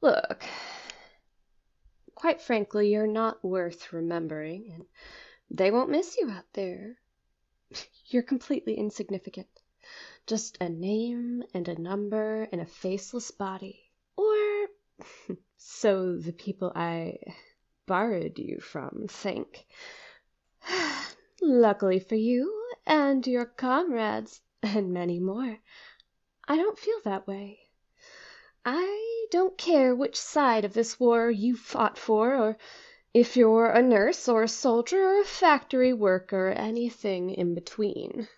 Look, quite frankly, you're not worth remembering, and they won't miss you out there. You're completely insignificant. Just a name and a number and a faceless body. Or so the people I borrowed you from think. Luckily for you and your comrades and many more, I don't feel that way. I don't care which side of this war you fought for, or if you're a nurse or a soldier or a factory worker or anything in between.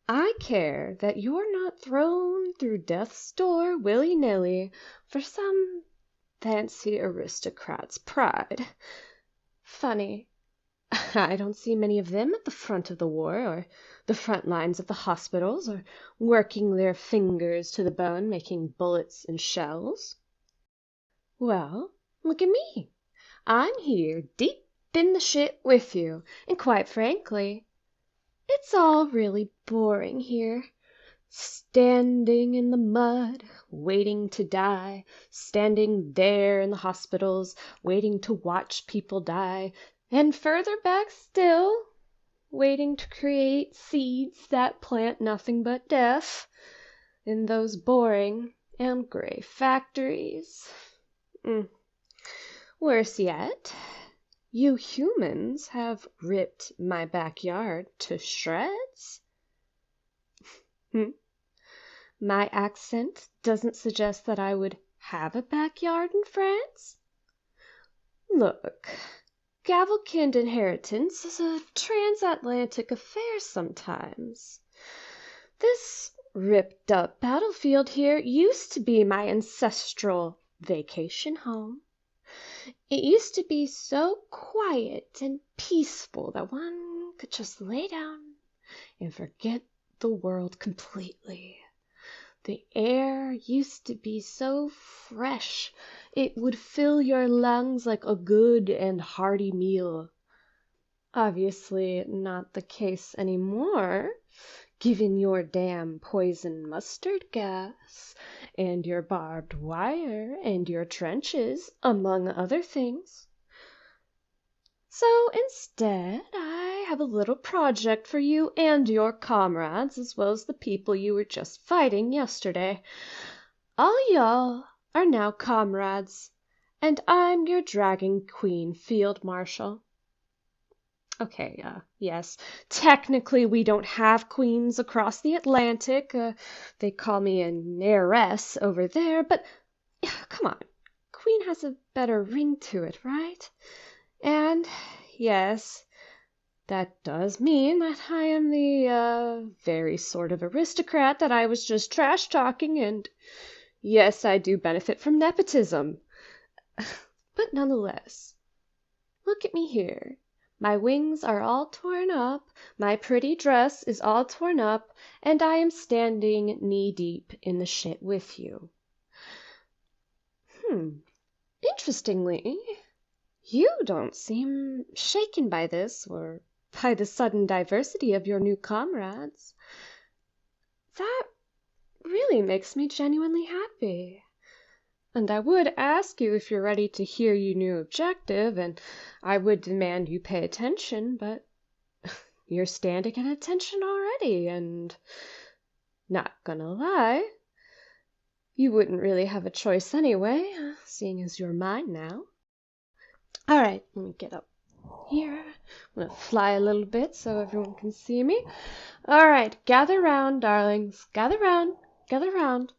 I care that you're not thrown through death's door willy-nilly for some fancy aristocrat's pride. Funny, I don't see many of them at the front of the war, or the front lines of the hospitals, or working their fingers to the bone making bullets and shells. Well, look at me. I'm here deep in the shit with you, and quite frankly, it's all really boring here. Standing in the mud, waiting to die, standing there in the hospitals, waiting to watch people die, and further back still, waiting to create seeds that plant nothing but death in those boring and gray factories. Worse yet, you humans have ripped my backyard to shreds. My accent doesn't suggest that I would have a backyard in France. Look, Gavelkind inheritance is a transatlantic affair sometimes. This ripped-up battlefield here used to be my ancestral vacation home. It used to be so quiet and peaceful that one could just lay down and forget the world completely. The air used to be so fresh, it would fill your lungs like a good and hearty meal. Obviously not the case anymore, given your damn poison mustard gas, and your barbed wire, and your trenches, among other things. So instead, I have a little project for you and your comrades, as well as the people you were just fighting yesterday. All y'all are now comrades, and I'm your Dragon Queen Field Marshal. Okay, yes, technically we don't have queens across the Atlantic. They call me an heiress over there, but come on, queen has a better ring to it, right? And yes, that does mean that I am the very sort of aristocrat that I was just trash talking, and yes, I do benefit from nepotism. But nonetheless, look at me here. My wings are all torn up, my pretty dress is all torn up, and I am standing knee-deep in the shit with you. Interestingly, you don't seem shaken by this, or by the sudden diversity of your new comrades. That really makes me genuinely happy. And I would ask you if you're ready to hear your new objective, and I would demand you pay attention, but you're standing at attention already, and not gonna lie, you wouldn't really have a choice anyway, seeing as you're mine now. All right, let me get up here. I'm gonna fly a little bit so everyone can see me. All right, gather round, darlings. Gather round, gather round.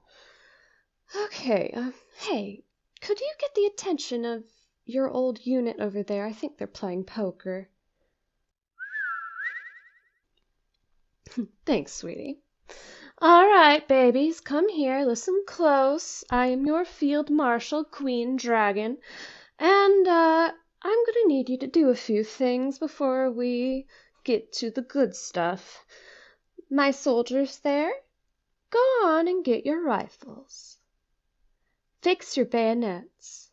Okay, hey, could you get the attention of your old unit over there? I think they're playing poker. Thanks, sweetie. All right, babies, come here, listen close. I am your Field Marshal, Queen Dragon, and I'm gonna need you to do a few things before we get to the good stuff. My soldiers there, go on and get your rifles. Fix your bayonets.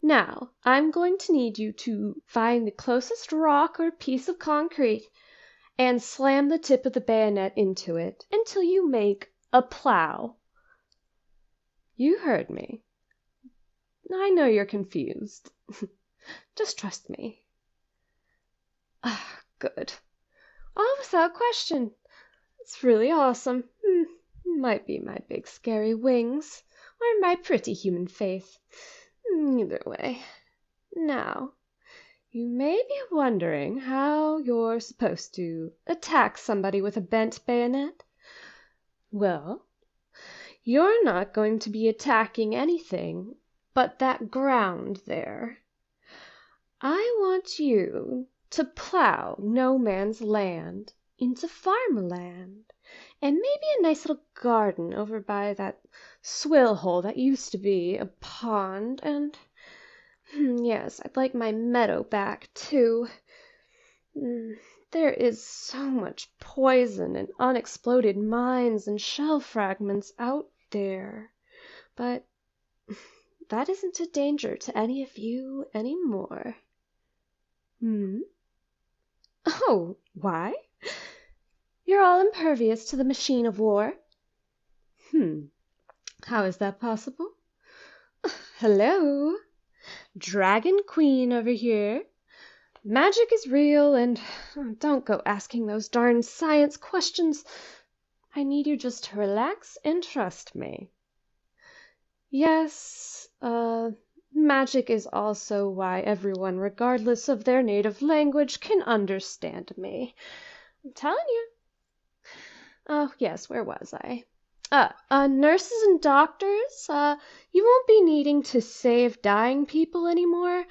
Now, I'm going to need you to find the closest rock or piece of concrete and slam the tip of the bayonet into it until you make a plow. You heard me. I know you're confused. Just trust me. Ah, good. All without question. It's really awesome. Might be my big scary wings, or my pretty human face. Either way. Now, you may be wondering how you're supposed to attack somebody with a bent bayonet. Well, you're not going to be attacking anything but that ground there. I want you to plow no man's land into farmland, and maybe a nice little garden over by that swill hole that used to be a pond, and yes, I'd like my meadow back too. There is so much poison and unexploded mines and shell fragments out there, but that isn't a danger to any of you anymore. Oh, why? You're all impervious to the machine of war. How is that possible? Hello? Dragon Queen over here. Magic is real, and don't go asking those darn science questions. I need you just to relax and trust me. Yes, magic is also why everyone, regardless of their native language, can understand me. I'm telling you. Oh, yes, where was I? Nurses and doctors, you won't be needing to save dying people anymore.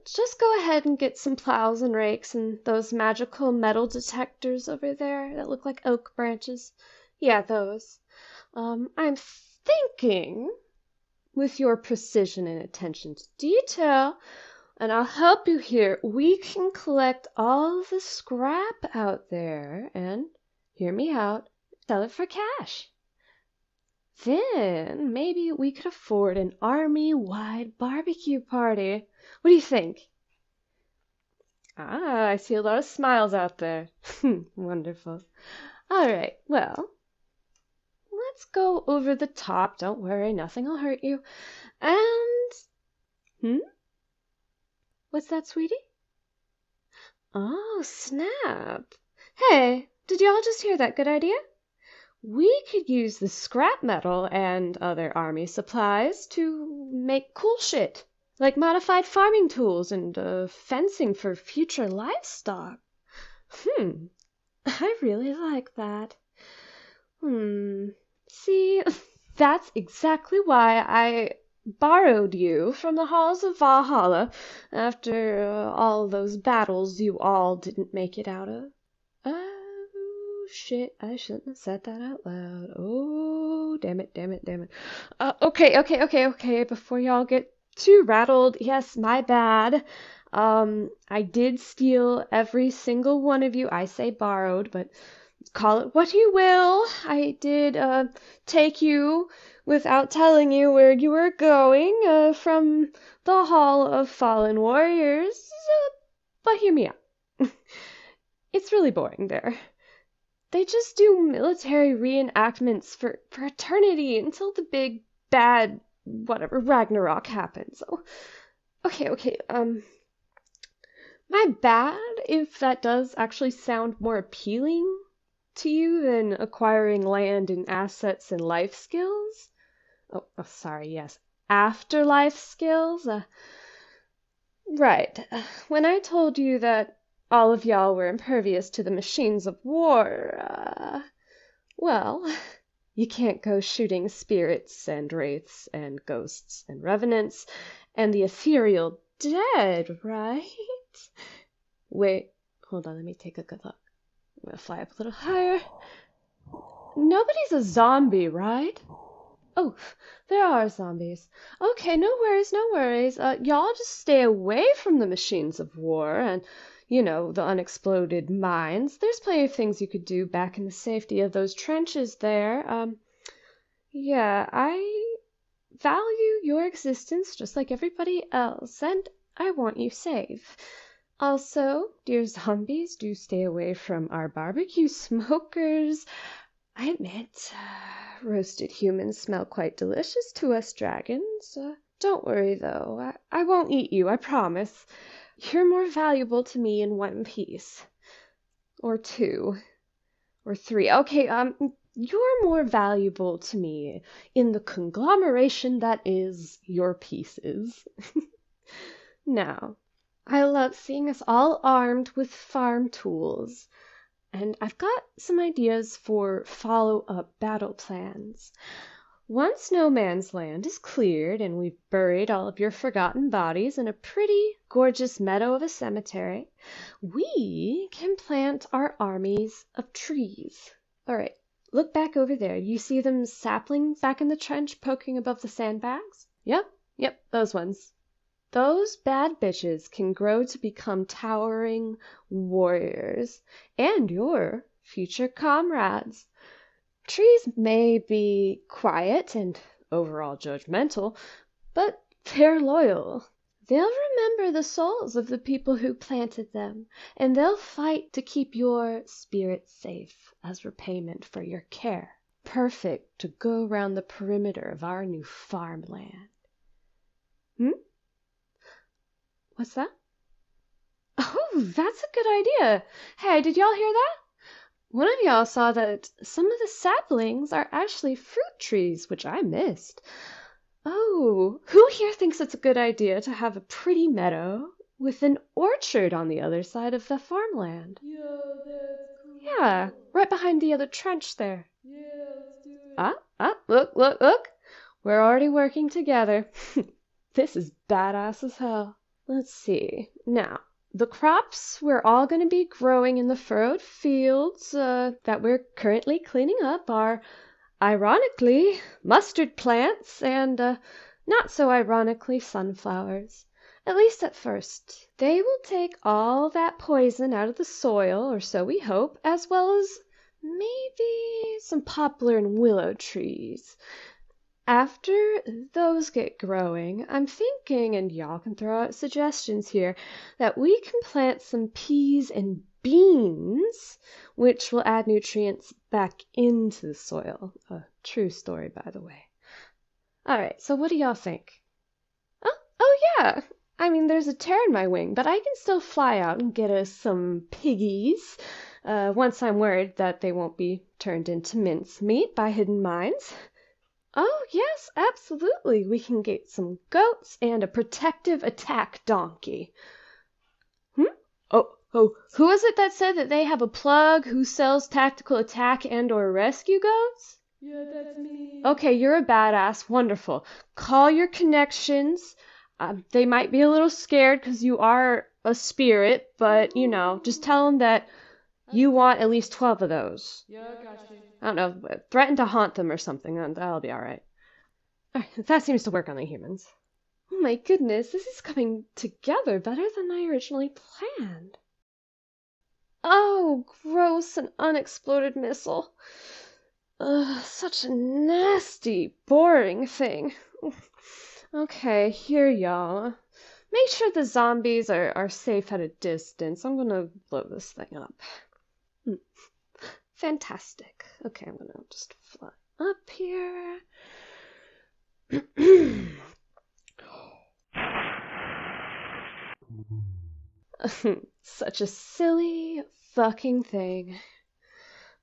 Just go ahead and get some plows and rakes and those magical metal detectors over there that look like oak branches. Yeah, those. I'm thinking, with your precision and attention to detail, and I'll help you here, we can collect all the scrap out there and, hear me out, sell it for cash. Then maybe we could afford an army-wide barbecue party. What do you think? Ah, I see a lot of smiles out there. Wonderful. All right, well, let's go over the top. Don't worry, nothing will hurt you. And, what's that, sweetie? Oh, snap. Hey, did y'all just hear that good idea? We could use the scrap metal and other army supplies to make cool shit, like modified farming tools and fencing for future livestock. I really like that. See, that's exactly why I borrowed you from the halls of Valhalla after all those battles you all didn't make it out of. Shit, I shouldn't have said that out loud. Oh, damn it. Okay. Before y'all get too rattled, yes, my bad. I did steal every single one of you. I say borrowed, but call it what you will. I did, take you without telling you where you were going, from the Hall of Fallen Warriors. But hear me out. It's really boring there. They just do military reenactments for eternity until the big, bad, whatever, Ragnarok happens. Oh, okay, my bad if that does actually sound more appealing to you than acquiring land and assets and life skills. Oh, sorry, yes, afterlife skills. Right, when I told you that all of y'all were impervious to the machines of war, well, you can't go shooting spirits and wraiths and ghosts and revenants and the ethereal dead, right? Wait, hold on, let me take a good look. I'm gonna fly up a little higher. Nobody's a zombie, right? Oh, there are zombies. Okay, no worries. Y'all just stay away from the machines of war and, the unexploded mines. There's plenty of things you could do back in the safety of those trenches there. Yeah, I value your existence just like everybody else, and I want you safe. Also, dear zombies, do stay away from our barbecue smokers. I admit, roasted humans smell quite delicious to us dragons. Don't worry, though. I won't eat you, I promise. You're more valuable to me in one piece. Or two. Or three. Okay, you're more valuable to me in the conglomeration that is your pieces. Now, I love seeing us all armed with farm tools, and I've got some ideas for follow-up battle plans. Once No Man's Land is cleared and we've buried all of your forgotten bodies in a pretty gorgeous meadow of a cemetery, we can plant our armies of trees. All right, look back over there. You see them saplings back in the trench poking above the sandbags? Yep, those ones. Those bad bitches can grow to become towering warriors and your future comrades. Trees may be quiet and overall judgmental, but they're loyal. They'll remember the souls of the people who planted them, and they'll fight to keep your spirit safe as repayment for your care. Perfect to go around the perimeter of our new farmland. What's that? Oh, that's a good idea. Hey, did y'all hear that? One of y'all saw that some of the saplings are actually fruit trees, which I missed. Oh, who here thinks it's a good idea to have a pretty meadow with an orchard on the other side of the farmland? Yo, that's cool. Yeah, right behind the other trench there. Yeah, let's do it. Look. We're already working together. This is badass as hell. Let's see. Now, the crops we're all going to be growing in the furrowed fields that we're currently cleaning up are, ironically, mustard plants and, not so ironically, sunflowers. At least at first. They will take all that poison out of the soil, or so we hope, as well as maybe some poplar and willow trees. After those get growing, I'm thinking, and y'all can throw out suggestions here, that we can plant some peas and beans, which will add nutrients back into the soil. A true story, by the way. All right, so what do y'all think? Oh yeah! I mean, there's a tear in my wing, but I can still fly out and get us some piggies, once I'm worried that they won't be turned into mincemeat by hidden mines. Oh, yes, absolutely. We can get some goats and a protective attack donkey. Oh, who is it that said that they have a plug who sells tactical attack and or rescue goats? Yeah, that's me. Okay, you're a badass. Wonderful. Call your connections. They might be a little scared because you are a spirit, but, just tell them that you want at least 12 of those. Yeah, I got you. I don't know, threaten to haunt them or something, and that'll be all right. That seems to work on the humans. Oh my goodness, this is coming together better than I originally planned. Oh, gross, an unexploded missile. Ugh, such a nasty, boring thing. Okay, here, y'all. Make sure the zombies are safe at a distance. I'm gonna blow this thing up. Fantastic. Okay, I'm gonna just fly up here. Such a silly fucking thing.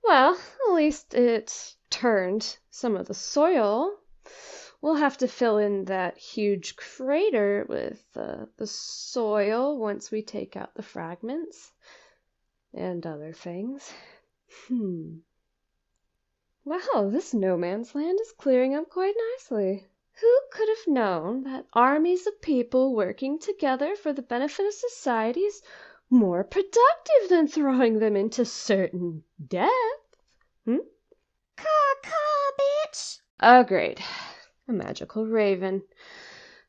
Well, at least it turned some of the soil. We'll have to fill in that huge crater with the soil once we take out the fragments and other things. Wow, this no man's land is clearing up quite nicely. Who could have known that armies of people working together for the benefit of society is more productive than throwing them into certain death? Caw, bitch! Oh, great. A magical raven.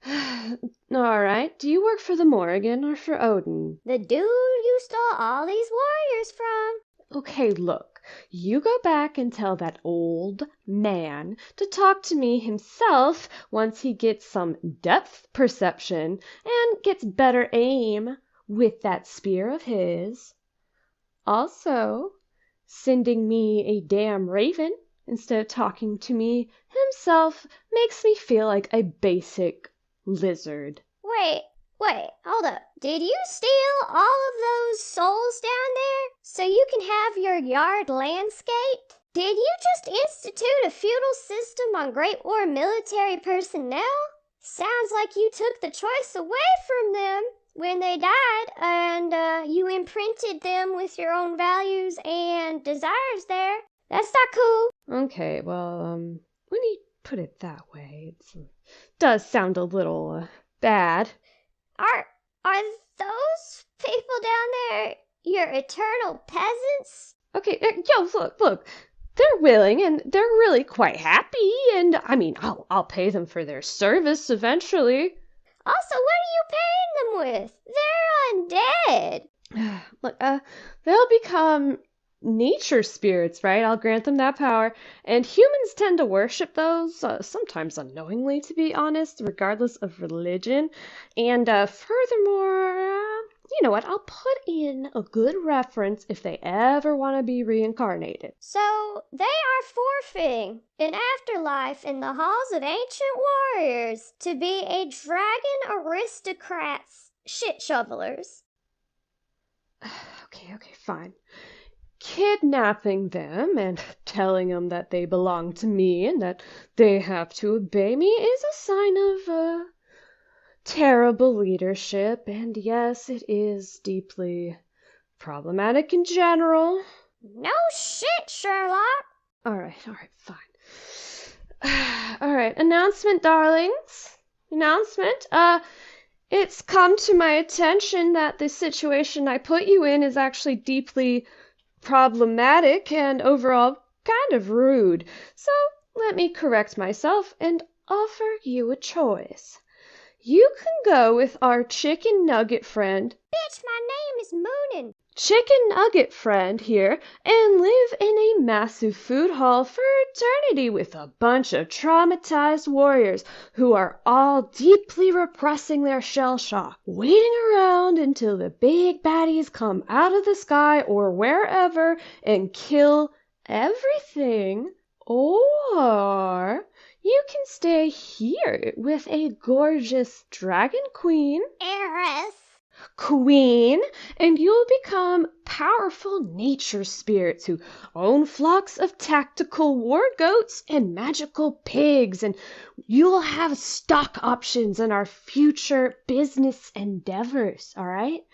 All right, do you work for the Morrigan or for Odin? The dude you stole all these warriors from. Okay, look, you go back and tell that old man to talk to me himself once he gets some depth perception and gets better aim with that spear of his. Also, sending me a damn raven instead of talking to me himself makes me feel like a basic lizard. Wait, hold up. Did you steal all of those souls down there so you can have your yard landscaped? Did you just institute a feudal system on Great War military personnel? Sounds like you took the choice away from them when they died and you imprinted them with your own values and desires there. That's not cool. Okay, well, when you put it that way, it does sound a little bad. Are those people down there your eternal peasants? Okay, yo, look. They're willing and they're really quite happy, and I mean, I'll pay them for their service eventually. Also, what are you paying them with? They're undead. Look, they'll become nature spirits, right? I'll grant them that power. And humans tend to worship those, sometimes unknowingly, to be honest, regardless of religion. And furthermore, you know what? I'll put in a good reference if they ever want to be reincarnated. So, they are forfeiting an afterlife in the halls of ancient warriors to be a dragon aristocrat's shit shovelers. Okay, fine. Kidnapping them and telling them that they belong to me and that they have to obey me is a sign of terrible leadership, and yes, it is deeply problematic in general. No shit, Sherlock. All right, fine. All right, announcement, darlings. Announcement. It's come to my attention that the situation I put you in is actually deeply problematic and overall kind of rude. So let me correct myself and offer you a choice. You can go with our chicken nugget friend. Bitch, my name is Moonin. Chicken nugget friend here and live in a massive food hall for eternity with a bunch of traumatized warriors who are all deeply repressing their shell shock, waiting around until the big baddies come out of the sky or wherever and kill everything. Or you can stay here with a gorgeous dragon queen. Heiress. Queen, and you'll become powerful nature spirits who own flocks of tactical war goats and magical pigs, and you'll have stock options in our future business endeavors, all right?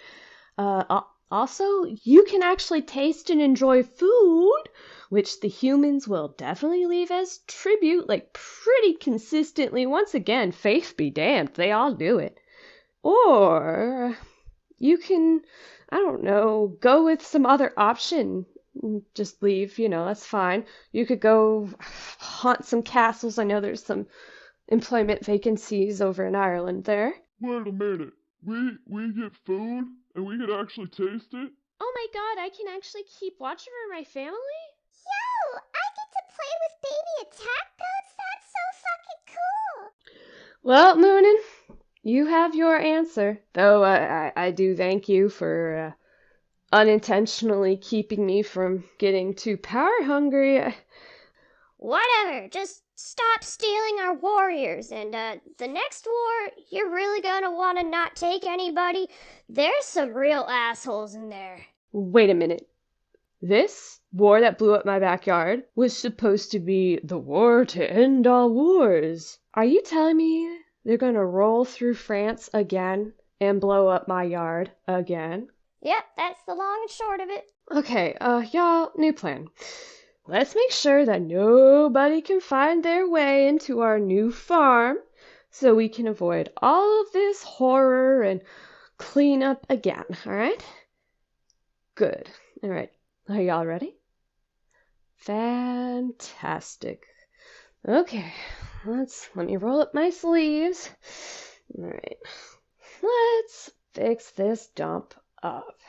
Also, you can actually taste and enjoy food, which the humans will definitely leave as tribute, like pretty consistently. Once again, faith be damned, they all do it. Or you can, I don't know, go with some other option. Just leave, that's fine. You could go haunt some castles. I know there's some employment vacancies over in Ireland there. Wait a minute. We get food and we could actually taste it? Oh my god, I can actually keep watch over my family? Yo, I get to play with baby attack goats? That's so fucking cool. Well, Moonin, you have your answer, though I do thank you for unintentionally keeping me from getting too power hungry. Whatever, just stop stealing our warriors, and the next war, you're really gonna want to not take anybody. There's some real assholes in there. Wait a minute. This war that blew up my backyard was supposed to be the war to end all wars. Are you telling me they're gonna roll through France again and blow up my yard again? Yep, that's the long and short of it. Okay, y'all, new plan. Let's make sure that nobody can find their way into our new farm so we can avoid all of this horror and clean up again, alright? Good. Alright, are y'all ready? Fantastic. Okay, let me roll up my sleeves. Alright, let's fix this dump up.